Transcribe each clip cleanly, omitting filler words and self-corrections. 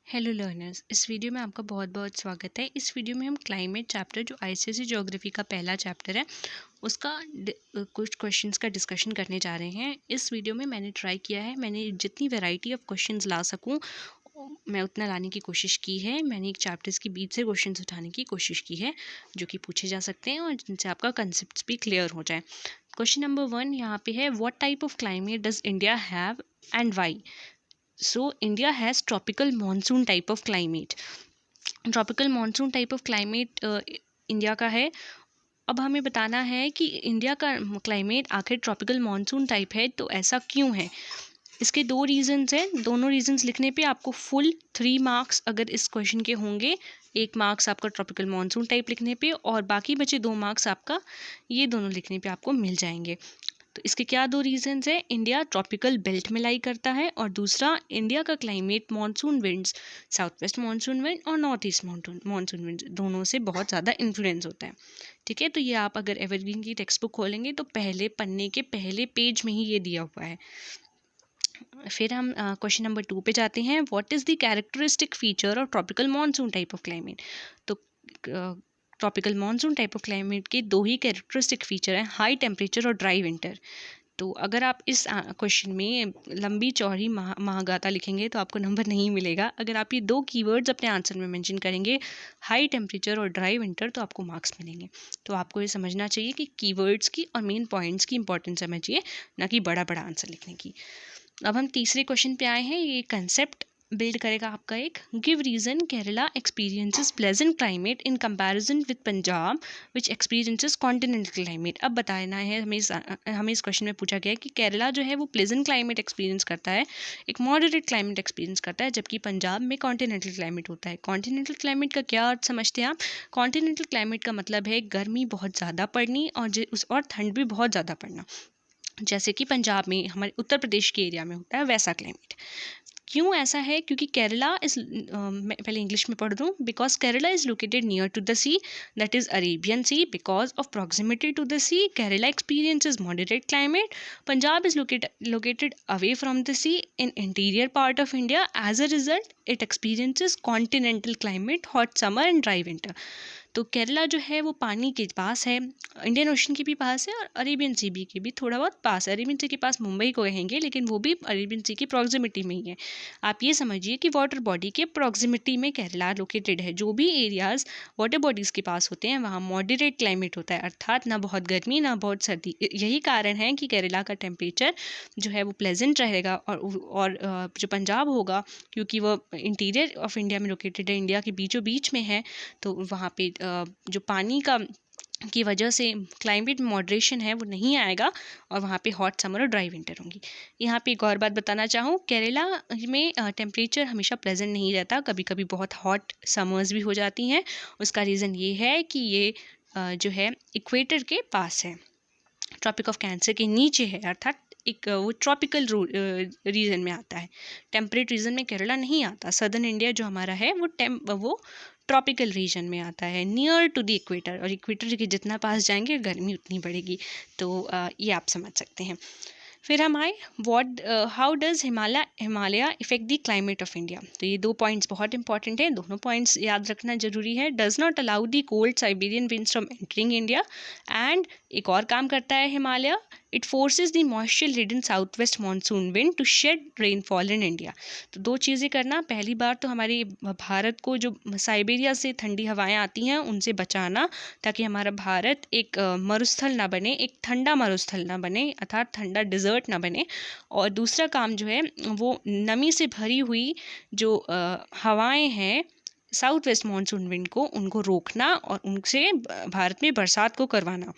Hello learners, इस video में आपका बहुत बहुत स्वागत है। इस वीडियो में हम क्लाइमेट चैप्टर जो आईसीएसई ज्योग्राफी का पहला चैप्टर है उसका कुछ क्वेश्चंस का डिस्कशन करने जा रहे हैं। इस वीडियो में मैंने ट्राई किया है, मैंने जितनी वैरायटी ऑफ क्वेश्चंस ला सकूं मैं उतना लाने की कोशिश की है। मैंने एक चैप्टर्स के बीच से क्वेश्चंस उठाने की कोशिश की है जो कि पूछे जा सकते हैं और जिनसे आपका कंसेप्ट भी क्लियर हो जाए। क्वेश्चन नंबर 1 यहाँ पे है, what type of climate does India have and why? So India has tropical monsoon type of climate. Tropical monsoon type of climate India का है। अब हमें बताना है कि इंडिया का क्लाइमेट आखिर ट्रॉपिकल मॉनसून टाइप है, तो ऐसा क्यों है। इसके दो रीजंस हैं। दोनों रीजंस लिखने पे आपको फुल 3 मार्क्स अगर इस क्वेश्चन के होंगे। 1 मार्क्स आपका ट्रॉपिकल मॉनसून टाइप लिखने पे और बाकी बचे 2 मार्क्स आपका ये दोनों लिखने पे आपको मिल जाएंगे। तो इसके क्या दो रीजंस है, इंडिया ट्रॉपिकल बेल्ट में लाई करता है और दूसरा इंडिया का climate monsoon winds, south west monsoon wind और नॉर्थ ईस्ट मॉनसून विंड्स दोनों से बहुत ज़्यादा इन्फ्लुएंस होता है। ठीक है, तो ये आप अगर एवरग्रीन की टेक्स्ट बुक खोलेंगे तो पहले पन्ने के पहले पेज में ही ये दिया हुआ है। फिर हम क्वेश्चन नंबर 2 पे जाते हैं, what is the characteristic feature of tropical monsoon type of climate. तो tropical monsoon type of climate के दो ही कैरेक्टरिस्टिक फीचर हैं, हाई टेम्परेचर और ड्राई विंटर। तो अगर आप इस क्वेश्चन में लंबी चौड़ी महागाथा लिखेंगे तो आपको नंबर नहीं मिलेगा। अगर आप ये दो कीवर्ड्स अपने आंसर में मेंशन करेंगे, हाई टेम्परेचर और ड्राई विंटर, तो आपको मार्क्स मिलेंगे। तो आपको ये समझना चाहिए कि कीवर्ड्स की और मेन पॉइंट्स की इंपॉर्टेंस समझिए, ना कि बड़ा बड़ा आंसर लिखने की। अब हम तीसरे क्वेश्चन पे आए हैं। ये कंसेप्ट बिल्ड करेगा आपका एक, give reason Kerala experiences pleasant climate in comparison with Punjab which experiences continental climate. अब बताना है हमें इस क्वेश्चन में पूछा गया है कि केरला जो है वो प्लेजेंट क्लाइमेट एक्सपीरियंस करता है, एक मॉडरेट क्लाइमेट एक्सपीरियंस करता है, जबकि पंजाब में कॉन्टिनेंटल क्लाइमेट होता है। कॉन्टिनेंटल क्लाइमेट का क्या अर्थ समझते हैं आप? कॉन्टिनेंटल क्लाइमेट का मतलब है गर्मी बहुत ज़्यादा पड़नी और ठंड भी बहुत ज़्यादा पड़ना, जैसे कि पंजाब में हमारे उत्तर प्रदेश के एरिया में होता है वैसा क्लाइमेट। क्यों ऐसा है? क्योंकि केरला इज, मैं पहले इंग्लिश में पढ़ दूँ, because Kerala is located near to the sea, that is Arabian Sea. Because of proximity to the sea, Kerala experiences moderate climate. Punjab is located away from the sea in interior part of India. As a result, it experiences continental climate, hot summer and dry winter. तो केरला जो है वो पानी के पास है, Indian ocean के भी पास है और अरेबियन सी बी के भी थोड़ा बहुत पास है। अरेबियन सी के पास मुंबई को कहेंगे, लेकिन वो भी अरेबियन सी की प्रॉक्सिमिटी में ही है। आप ये समझिए कि वाटर बॉडी के प्रॉक्सिमिटी में केरला लोकेटेड है। जो भी एरियाज़ वाटर बॉडीज़ के पास होते हैं वहाँ मॉडरेट क्लाइमेट होता है, अर्थात ना बहुत गर्मी ना बहुत सर्दी। यही कारण है कि केरला का टेम्परेचर जो है वो प्लेजेंट रहेगा। और जो पंजाब होगा, क्योंकि वो इंटीरियर ऑफ इंडिया में लोकेटेड है, इंडिया के बीचों बीच में है, तो वहाँ पे जो पानी का की वजह से क्लाइमेट मॉडरेशन है वो नहीं आएगा और वहाँ पे हॉट समर और ड्राई विंटर होंगी। यहाँ पे एक और बात बताना चाहूँ, केरला में टेम्परेचर हमेशा प्लेजेंट नहीं रहता, कभी कभी बहुत हॉट समर्स भी हो जाती हैं। उसका रीज़न ये है कि ये जो है इक्वेटर के पास है, ट्रॉपिक ऑफ कैंसर के नीचे है, अर्थात एक वो ट्रॉपिकल रीजन में आता है। टेम्परेट रीजन में केरला नहीं आता। सदर्न इंडिया जो हमारा है वो ट्रॉपिकल रीजन में आता है, नियर टू द इक्वेटर, और इक्वेटर के जितना पास जाएंगे गर्मी उतनी बढ़ेगी। तो ये आप समझ सकते हैं। फिर हम आए, how does Himalaya effect the climate of India. तो ये दो पॉइंट्स बहुत इंपॉर्टेंट हैं, दोनों पॉइंट्स याद रखना जरूरी है। Does not allow the cold Siberian winds from entering India. And एक और काम करता है Himalaya, it forces the moisture ridden south west monsoon wind to shed rainfall in India. तो दो चीज़ें करना, पहली बार तो हमारे भारत को जो साइबेरिया से ठंडी हवाएं आती हैं उनसे बचाना, ताकि हमारा भारत एक मरुस्थल ना बने, एक ठंडा मरुस्थल ना बने, अर्थात ठंडा डिज़र्ट ना बने। और दूसरा काम जो है वो नमी से भरी हुई जो हवाएं हैं साउथ वेस्ट मानसून विंड को, उनको रोकना और उनसे भारत में बरसात को करवाना।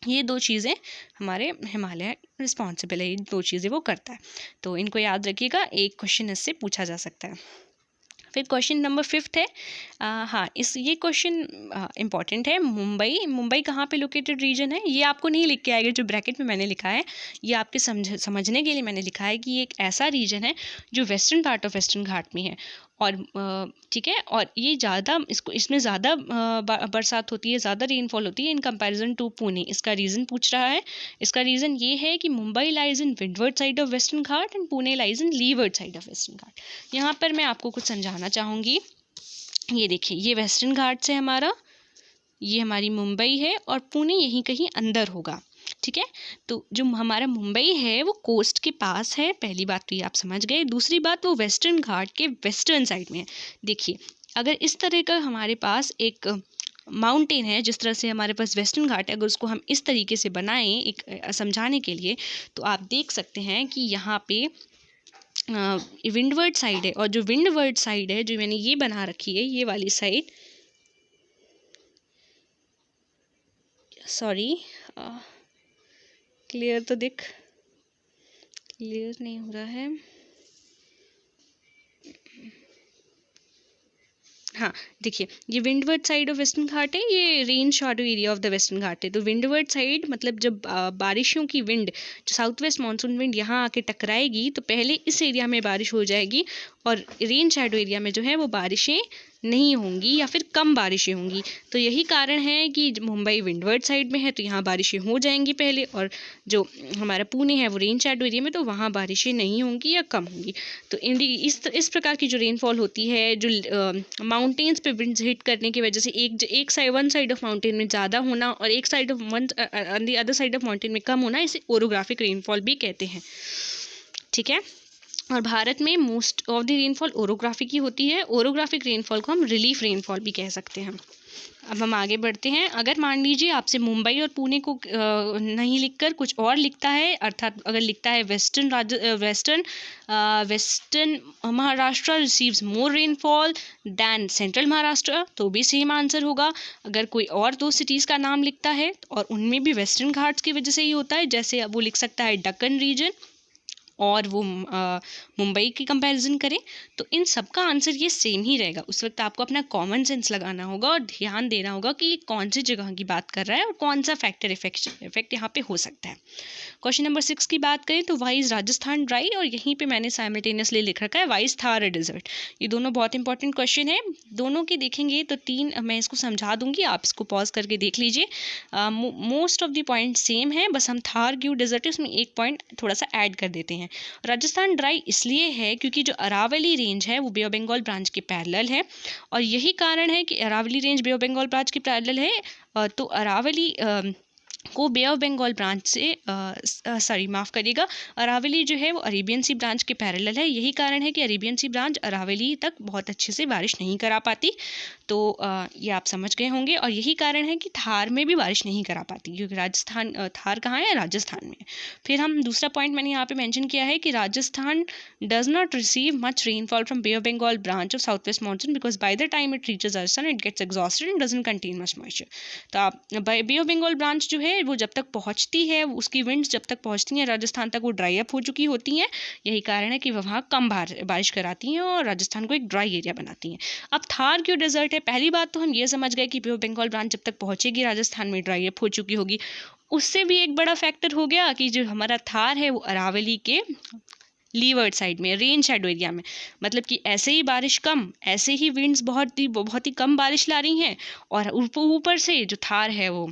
ये दो चीज़ें हमारे हिमालय रिस्पॉन्सिबल है, ये दो चीज़ें वो करता है। तो इनको याद रखिएगा, एक क्वेश्चन इससे पूछा जा सकता है। फिर क्वेश्चन नंबर 5 है, हाँ ये क्वेश्चन इंपॉर्टेंट है। मुंबई कहाँ पे लोकेटेड रीजन है, ये आपको नहीं लिख के आएगा, जो ब्रैकेट में मैंने लिखा है ये आपके समझने के लिए मैंने लिखा है कि ये एक ऐसा रीजन है जो वेस्टर्न पार्ट ऑफ वेस्टर्न घाट में है। और ठीक है, और ये ज़्यादा इसमें ज़्यादा बरसात होती है, ज़्यादा रेनफॉल होती है इन कंपैरिजन टू पुणे। इसका रीज़न पूछ रहा है। इसका रीज़न ये है कि Mumbai lies in windward side of western Ghat and Pune lies in leeward side of western Ghat. यहाँ पर मैं आपको कुछ समझाना बताना चाहूँगी। ये देखिए, ये वेस्टर्न घाट्स है हमारा, ये हमारी मुंबई है और पुणे यहीं कहीं अंदर होगा। ठीक है, तो जो हमारा मुंबई है वो कोस्ट के पास है, पहली बात तो ये आप समझ गए। दूसरी बात, वो वेस्टर्न घाट के वेस्टर्न साइड में है। देखिए, अगर इस तरह का हमारे पास एक माउंटेन है, जिस तरह से हमारे पास वेस्टर्न घाट है, अगर उसको हम इस तरीके से बनाएं एक समझाने के लिए, तो आप देख सकते हैं कि यहाँ पे विंडवर्ड साइड है, और जो विंडवर्ड साइड है जो मैंने ये बना रखी है, ये वाली साइड, सॉरी क्लियर तो क्लियर नहीं हो रहा है। हाँ, देखिए, ये windward side of western Ghat है, ये rain shadow area of the western Ghat है। तो विंडवर्ड साइड मतलब जब बारिशों की विंड, जो साउथ वेस्ट मानसून विंड यहाँ आके टकराएगी, तो पहले इस एरिया में बारिश हो जाएगी, और रेन शैडो एरिया में जो है वो बारिशें नहीं होंगी या फिर कम बारिशें होंगी। तो यही कारण है कि मुंबई विंडवर्ड साइड में है, तो यहाँ बारिशें हो जाएंगी पहले, और जो हमारा पुणे है वो रेन शैडो एरिया में, तो वहाँ बारिशें नहीं होंगी या कम होंगी। तो इस प्रकार की जो रेनफॉल होती है, जो माउंटेन्स पे विंड्स हिट करने की वजह से एक side, one side of mountain में ज़्यादा होना और एक side of on the other side of mountain में कम होना, इसे ओरोग्राफिक रेनफॉल भी कहते हैं। ठीक है, और भारत में most of the rainfall orographic ही होती है। ओरोग्राफिक रेनफॉल को हम रिलीफ रेनफॉल भी कह सकते हैं। अब हम आगे बढ़ते हैं। अगर मान लीजिए आपसे मुंबई और पुणे को नहीं लिखकर कुछ और लिखता है, अर्थात अगर लिखता है वेस्टर्न महाराष्ट्र रिसीव्स मोर रेनफॉल दैन सेंट्रल महाराष्ट्र, तो भी सेम आंसर होगा। अगर कोई और दो सिटीज़ का नाम लिखता है और उनमें भी वेस्टर्न घाट्स की वजह से ही होता है, जैसे वो लिख सकता है डक्कन रीजन, और वो मुंबई की कंपैरिजन करें, तो इन सब का आंसर ये सेम ही रहेगा। उस वक्त आपको अपना कॉमन सेंस लगाना होगा और ध्यान देना होगा कि कौन सी जगह की बात कर रहा है और कौन सा फैक्टर इफेक्ट यहाँ पे हो सकता है। क्वेश्चन नंबर 6 की बात करें तो वाई इज राजस्थान ड्राई, और यहीं पे मैंने साइमल्टेनियसली लिख रखा है why is Thar a desert. ये दोनों बहुत इंपॉर्टेंट क्वेश्चन है। दोनों के देखेंगे तो तीन मैं इसको समझा दूंगी, आप इसको पॉज करके देख लीजिए। Most of the point same है, बस हम थार क्यों डिजर्ट है उसमें एक पॉइंट थोड़ा सा ऐड कर देते हैं। राजस्थान ड्राई इसलिए है क्योंकि जो अरावली रेंज है वो बे ऑफ बंगाल ब्रांच के पैरेलल है, और यही कारण है कि Aravalli range Bay of Bengal branch के पैरेलल है। तो अरावली को बे ऑफ बंगाल ब्रांच से माफ़ करिएगा, अरावली जो है वो अरेबियन सी ब्रांच के पैरेलल है। यही कारण है कि अरेबियन सी ब्रांच अरावली तक बहुत अच्छे से बारिश नहीं करा पाती। तो ये आप समझ गए होंगे। और यही कारण है कि थार में भी बारिश नहीं करा पाती, क्योंकि राजस्थान थार कहाँ है, राजस्थान में। फिर हम दूसरा पॉइंट मैंने यहाँ पे मेंशन किया है कि Rajasthan does not receive much rainfall from Bay of Bengal branch of south west monsoon, because by the time it reaches Rajasthan it gets exhausted and doesn't contain much moisture. तो आप बे ऑफ बंगाल ब्रांच जो है वो जब तक पहुँचती है, उसकी विंड्स जब तक पहुँचती हैं राजस्थान तक, वो ड्राई अप हो चुकी होती हैं। यही कारण है कि वहाँ कम बारिश कराती हैं और राजस्थान को एक ड्राई एरिया बनाती हैं। अब थार क्यों डेजर्ट है, पहली बात तो हम ये समझ गए कि बे ऑफ बंगाल ब्रांच जब तक पहुँचेगी राजस्थान में ड्राई अप हो चुकी होगी। उससे भी एक बड़ा फैक्टर हो गया कि जो हमारा थार है वो अरावली के लीवर्ड साइड में, रेन शैडो एरिया में, मतलब कि ऐसे ही बारिश कम, ऐसे ही विंड्स बहुत ही कम बारिश ला रही हैं, और ऊपर से जो थार है वो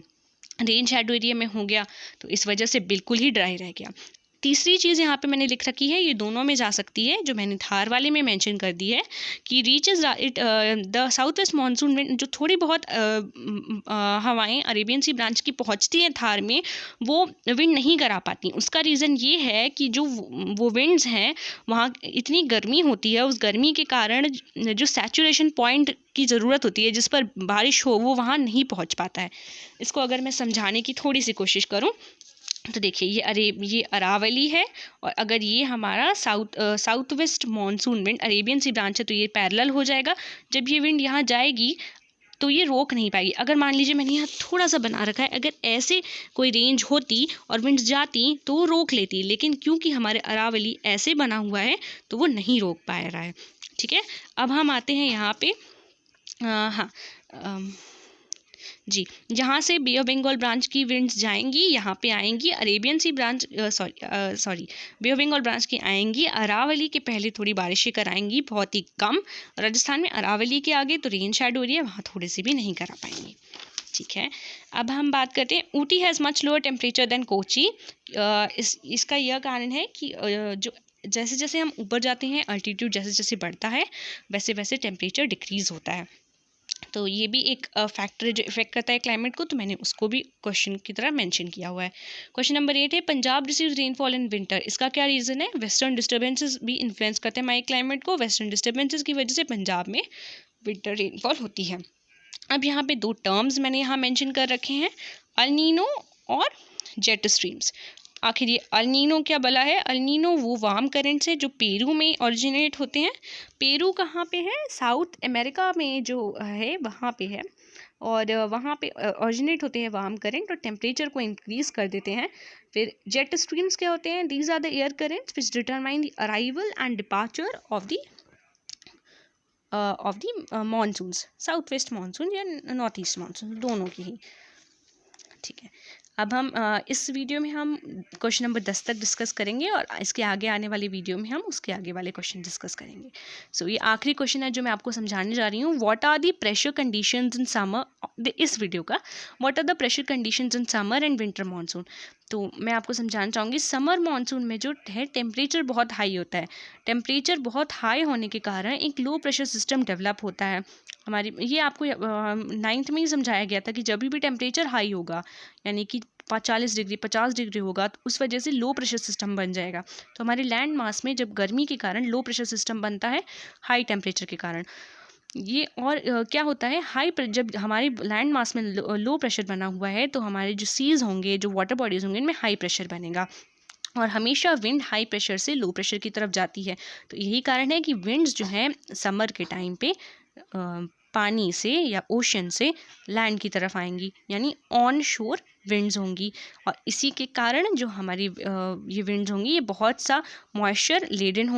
रेन शैडो एरिया में हो गया, तो इस वजह से बिल्कुल ही ड्राई रह गया। तीसरी चीज़ यहाँ पे मैंने लिख रखी है, ये दोनों में जा सकती है, जो मैंने थार वाले में मेंशन कर दी है कि reaches the south west monsoon wind, जो थोड़ी बहुत हवाएं अरेबियन सी ब्रांच की पहुँचती हैं थार में, वो विंड नहीं करा पाती। उसका रीज़न ये है कि जो वो विंड्स हैं वहाँ इतनी गर्मी होती है, उस गर्मी के कारण जो सैचुरेशन पॉइंट की ज़रूरत होती है जिस पर बारिश हो, वो वहाँ नहीं पहुँच पाता है। इसको अगर मैं समझाने की थोड़ी सी कोशिश करूँ तो देखिए, ये अरावली है, और अगर ये हमारा south west monsoon wind Arabian सी ब्रांच है, तो ये पैरेलल हो जाएगा। जब ये विंड यहाँ जाएगी तो ये रोक नहीं पाएगी। अगर मान लीजिए मैंने यहाँ थोड़ा सा बना रखा है, अगर ऐसे कोई रेंज होती और विंड्स जाती तो वो रोक लेती, लेकिन क्योंकि हमारे अरावली ऐसे बना हुआ है तो वो नहीं रोक पा रहा है। ठीक है, अब हम आते हैं यहाँ पे जी, जहाँ से बे ऑफ बंगाल ब्रांच की विंड्स जाएंगी यहाँ पे आएंगी Arabian C branch Bay of Bengal branch की आएंगी, अरावली के पहले थोड़ी बारिशें कराएंगी, बहुत ही कम। राजस्थान में अरावली के आगे तो रेन शैडो एरिया, वहाँ थोड़े से भी नहीं करा पाएंगी। ठीक है, अब हम बात करते हैं Ooty has much lower temperature than Kochi. इसका यह कारण है कि जो जैसे जैसे हम ऊपर जाते हैं, अल्टीट्यूड जैसे जैसे बढ़ता है, वैसे वैसे टेम्परेचर डिक्रीज़ होता है। तो ये भी एक फैक्टर है जो इफेक्ट करता है क्लाइमेट को, तो मैंने उसको भी क्वेश्चन की तरह मेंशन किया हुआ है। क्वेश्चन नंबर 8 है, Punjab receives rainfall in winter. इसका क्या रीज़न है? वेस्टर्न डिस्टर्बेंसेस भी इन्फ्लुएंस करते हैं हमारे क्लाइमेट को। वेस्टर्न डिस्टर्बेंसेस की वजह से पंजाब में विंटर रेनफॉल होती है। अब यहाँ पे दो टर्म्स मैंने यहाँ मेंशन कर रखे हैं, अल नीनो और जेट स्ट्रीम्स। आखिर ये अल नीनो क्या बला है? अल नीनो वो वार्म करंट्स है जो पेरू में ओरिजिनेट होते हैं। पेरू कहाँ पे है? साउथ अमेरिका में जो है वहाँ पे है, और वहाँ पे ओरिजिनेट होते हैं वार्म करंट और टेम्परेचर को इंक्रीज़ कर देते हैं। फिर जेट स्ट्रीम्स क्या होते हैं? These are the air currents which determine the arrival and departure of the monsoons, south west monsoon या नॉर्थ ईस्ट मानसून, दोनों की ही। ठीक है, अब हम इस वीडियो में हम क्वेश्चन नंबर 10 तक डिस्कस करेंगे और इसके आगे आने वाली वीडियो में हम उसके आगे वाले क्वेश्चन डिस्कस करेंगे। सो ये आखिरी क्वेश्चन है जो मैं आपको समझाने जा रही हूँ। What are the pressure conditions in summer, इस वीडियो का what are the pressure conditions in summer and winter monsoon. तो मैं आपको समझाना चाहूँगी, समर मानसून में जो है टेम्परेचर बहुत हाई होता है। टेम्परेचर बहुत हाई होने के कारण एक लो प्रेशर सिस्टम डेवलप होता है हमारी। ये आपको 9th में ही समझाया गया था कि जब भी टेम्परेचर हाई होगा, यानी कि 40 डिग्री 50 डिग्री होगा, तो उस वजह से लो प्रेशर सिस्टम बन जाएगा। तो हमारे लैंड मास में जब गर्मी के कारण लो प्रेशर सिस्टम बनता है हाई टेम्परेचर के कारण, ये और क्या होता है, जब हमारे लैंड मास में लो प्रेशर बना हुआ है तो हमारे जो सीज होंगे, जो वाटर बॉडीज़ होंगे, इनमें हाई प्रेशर बनेगा और हमेशा विंड हाई प्रेशर से लो प्रेशर की तरफ जाती है। तो यही कारण है कि विंड्स जो हैं समर के टाइम पे पानी से या ओशन से लैंड की तरफ आएंगी, यानी ऑन शोर विंड्स होंगी। और इसी के कारण जो हमारी ये विंड्स होंगी, ये बहुत सा मॉइस्चर लेडन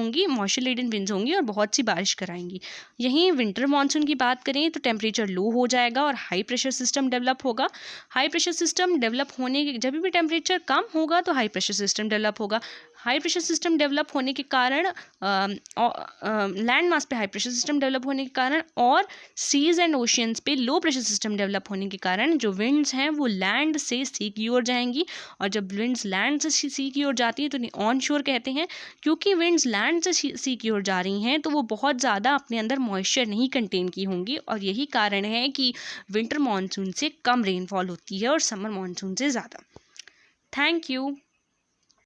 विंड्स होंगी और बहुत सी बारिश कराएंगी। यहीं विंटर मानसून की बात करें तो टेम्परेचर लो हो जाएगा और हाई प्रेशर सिस्टम डेवलप होगा। हाई प्रेशर सिस्टम डेवलप होने के, जब भी टेम्परेचर कम होगा तो हाई प्रेशर सिस्टम डेवलप होगा। हाई प्रेशर सिस्टम डेवलप होने के कारण लैंड मास पे हाई प्रेशर सिस्टम डेवलप होने के कारण और सीज एंड ओशियंस पे लो प्रेशर सिस्टम डेवलप होने के कारण जो विंड्स हैं वो लैंड से सी की ओर जाएंगी। और जब विंड्स लैंड से सी की ओर जाती है तो इन्हें ऑन शोर कहते हैं। क्योंकि विंड्स लैंड से सी की ओर जा रही हैं तो वो बहुत ज़्यादा अपने अंदर मॉइस्चर नहीं कंटेन की होंगी, और यही कारण है कि विंटर मानसून से कम रेनफॉल होती है और समर मानसून से ज़्यादा। Thank you.